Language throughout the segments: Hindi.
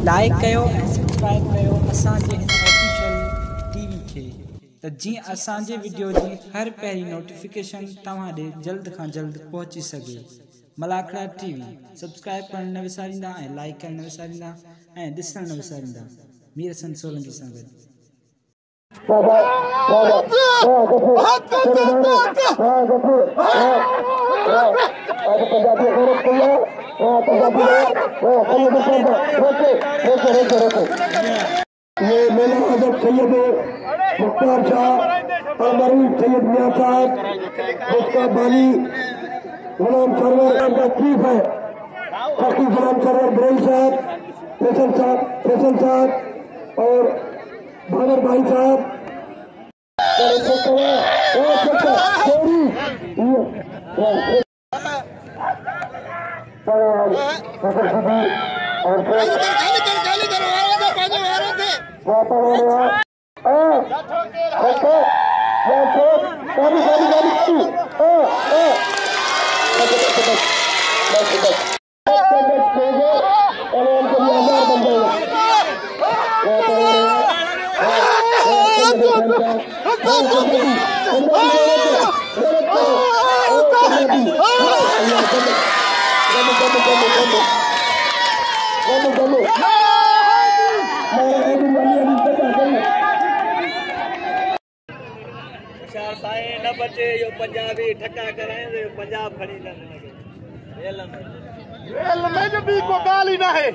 लाइक कयो ऐं सब्सक्राइब कयो असांजे हिन ऑफिशियल टीवी खे त जीअं असांजे वीडियो जी हर पहिरीं नोटिफिकेशन तव्हां ॾे जल्द खां जल्द पहुची सघे। मलाखड़ा टीवी सब्सक्राइब करण न विसारींदा ऐं लाइक करण न विसारींदा ऐं ॾिसण न विसारींदा। मीर हसन सोलंकी सां गॾु। ये मेला हजरत सैयद मुख्तार शाह और मरीम सैयद मियां साहब, उसका बानी गुलाम सरवर का चीफ है सखी गुलाम सरवर बरेली साहब, फैसल साहब और भागर भाई साहब न बचे यो पंजाबी ठका कराए पंजाब खड़ी रेल में जो भी को गाली ना है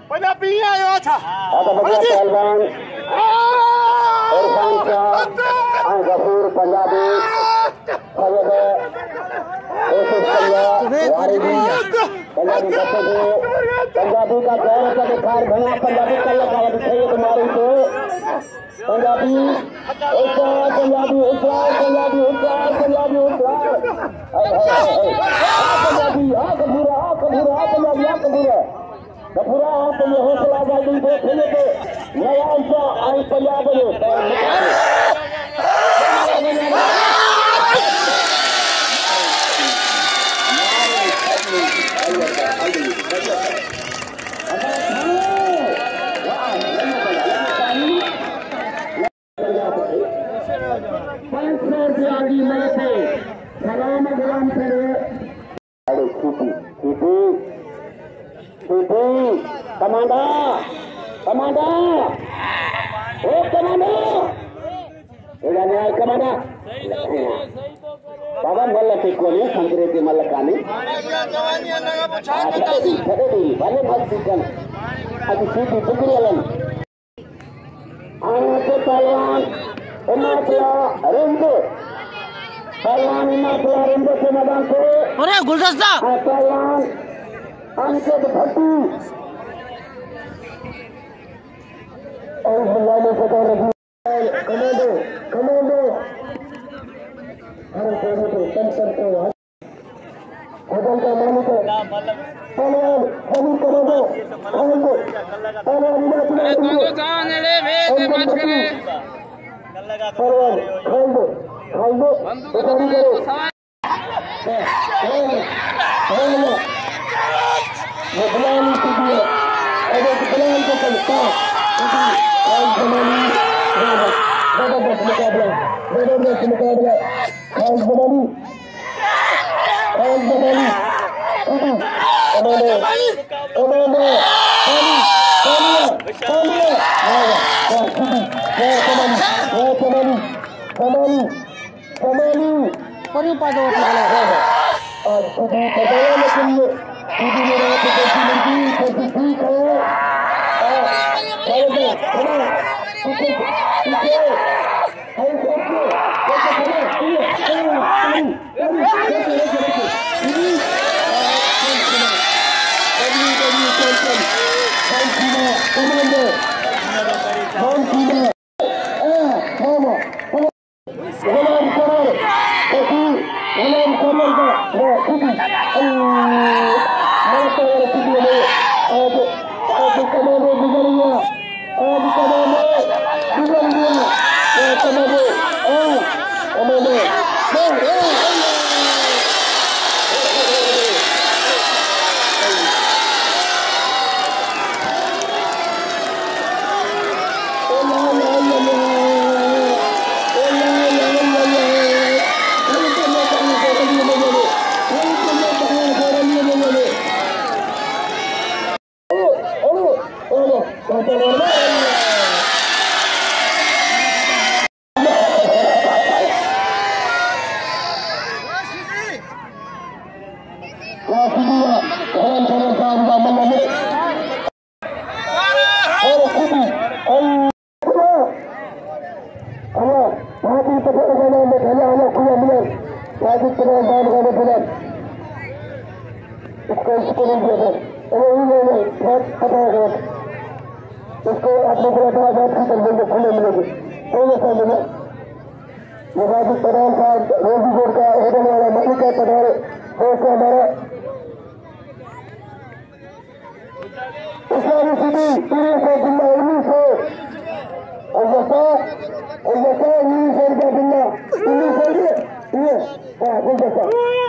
पंजाबी आयो अच्छा पहलवान इरफान शाह गफूर पंजाबी पंजाबी का गौर का दिखार भैया पंजाबी कल लगा तुम्हारी तो पंजाबी पंजाबी पंजाबी पंजाबी गफूरा आप हौसला बाजी देखेंगे तो नया आई पंजाब सलाम गुलाम कमांडर ओ कमांडर कमांडर बाबा मल्ल कोने संतरे के मल्ल कानी भले मत अभी सीटी टुकड़ी पहलवान रेंजो के मैदान से अरे गुलदस्ता पहलवान अनिकेत भट्टी और कमांडो हर कोने पे टेंशन को होटल का मालिक पहलवान सभी कमांडो इसको अपने खुले मिलेगी मुसाफिर प्रधान साहब रोजी बोर्ड का होटल वाला मालिक है प्रधान दोस्त हमारा इस्लामी सिटी 1919 और जैसा बिल्ला 1900 ये गुलदस्ता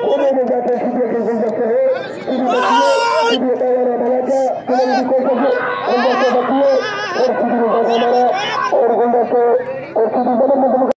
होने में जाते सीधे के गुलदस्ते है सीधे बताया बनाता फिल्म की कोशिश गुलदस्ते बच्चे और सीधे बताया और गुलदस्ते और सीधे बदलने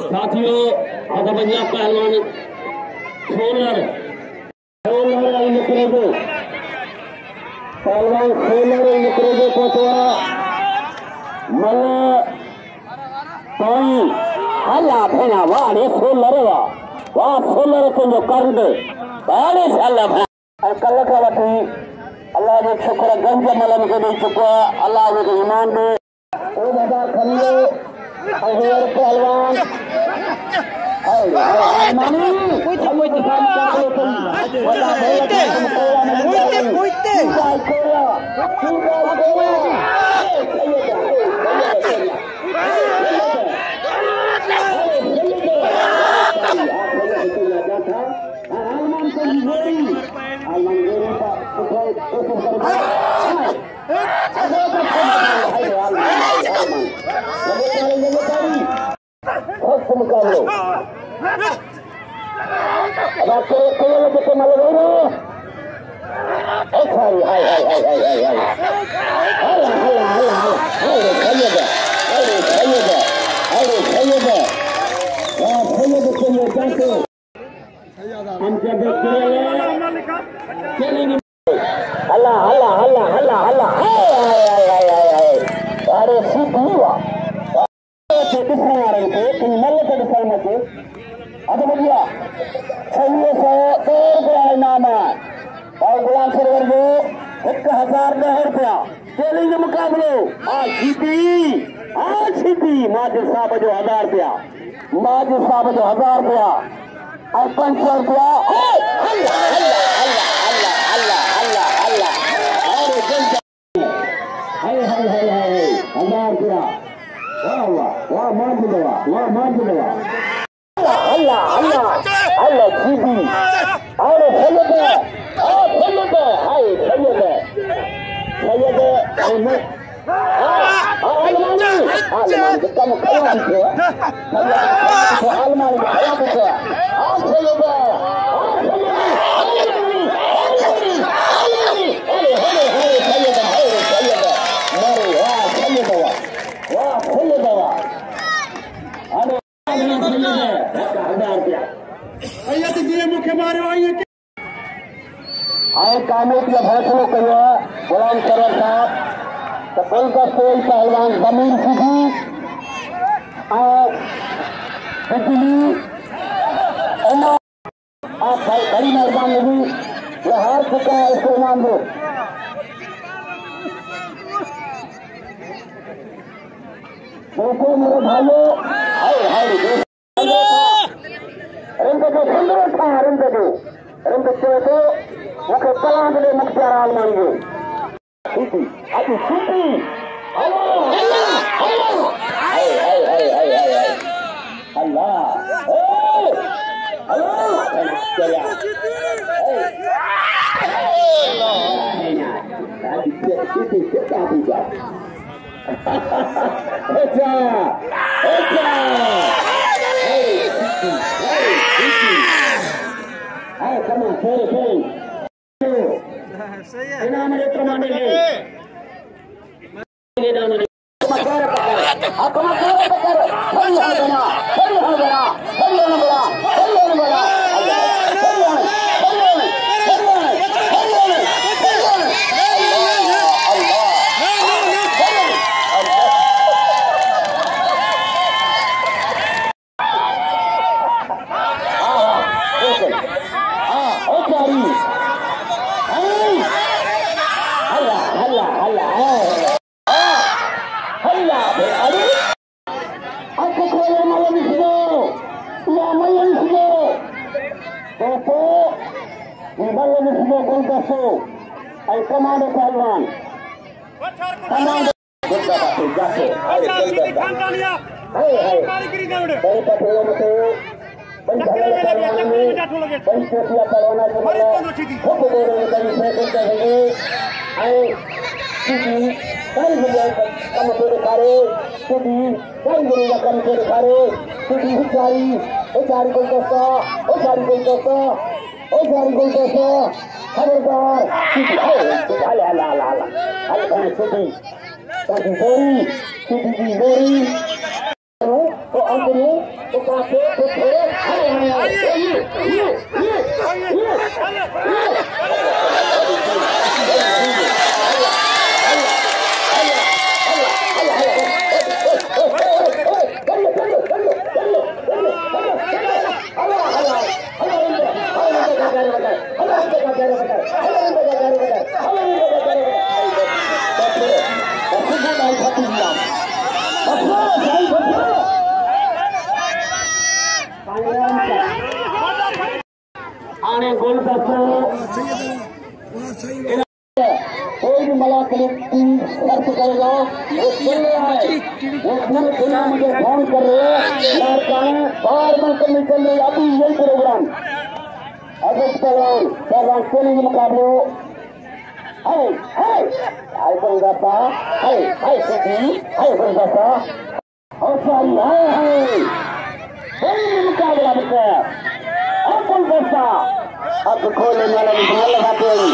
साथियों अदबैया पहलवान सोलर पहलवान सोलर कोतवारा मल्ला ताई हल्ला भेना वाड़े सोलर वाह सोलर को जो कर दे वाड़े हल्ला भेना कल का वठी अल्लाह जो शुक्र गंज मलन के दे चुका अल्लाह के ईमान दे ओ दादा खल्ले अहर पहलवान अरे सीधी हुआ किसने आ रहे थे तुम मल्ल के दिशा में थे अब भैया 600 इनाम है और गुलाम सरवर को 1010 रुपया चैलेंज मुकाबलो आज जीती माजिद साहब जो 1000 रुपया माजिद साहब जो 1000 रुपया और 500 रुपया वाह माजिद अल्लाह जीती और सैयद मुख्य मारे आए कामों के फैसलों कहिए गुलाम सरवर साहब तो कोई का कोई पहलवान जमीन सीधी बिजली आप बड़ी मेहरबानी होगी ये हार चुके हैं इसको इनाम दो देखो मेरे भाइयों सुंदर था रिंद चले तो मुख्य कलां के मुख्तियार आलमान जो अभी सूटी अल्लाह come on, इनाम लेकर मानेंगे कमांडो पहलवान खबरदार तो अंदर तो काफी आने गोल कोई भी मला खर्च करेगा वो चले आए वो पूरे दुनिया मुझे फोन कर रहे हैं बार बार करनी चल रही अभी यही प्रोग्राम अगस्त पहलवान चैलेंज मुकाबले हाय बंगासा हाय सिद्धि हाय बंगासा और सारी हाय मुकाबला बच्चा अब बंगासा अब खोले वाला निशान लगाते हैं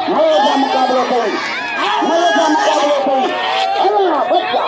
नया मुकाबला करें अल्लाह बच्चा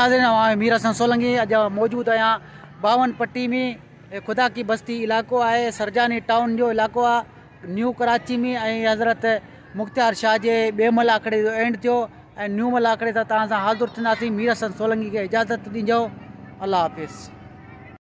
नाज़रीन, मीर हसन सोलंकी अॼु मौजूदु आहियां बावन पट्टी में। ख़ुदा की बस्ती इलाइक़ो आहे, सरजानी टाउन जो इलाइक़ो आहे न्यू कराची में। ऐं हज़रत मुख़्तियार शाह जे ॿिए मल आखड़े जो एंड थियो ऐं न्यू मल आखड़े सां तव्हां सां हाज़ुर थींदासीं। मीर हसन सोलंकी खे इजाज़त ॾिजो। अल्लाह हाफ़िज़।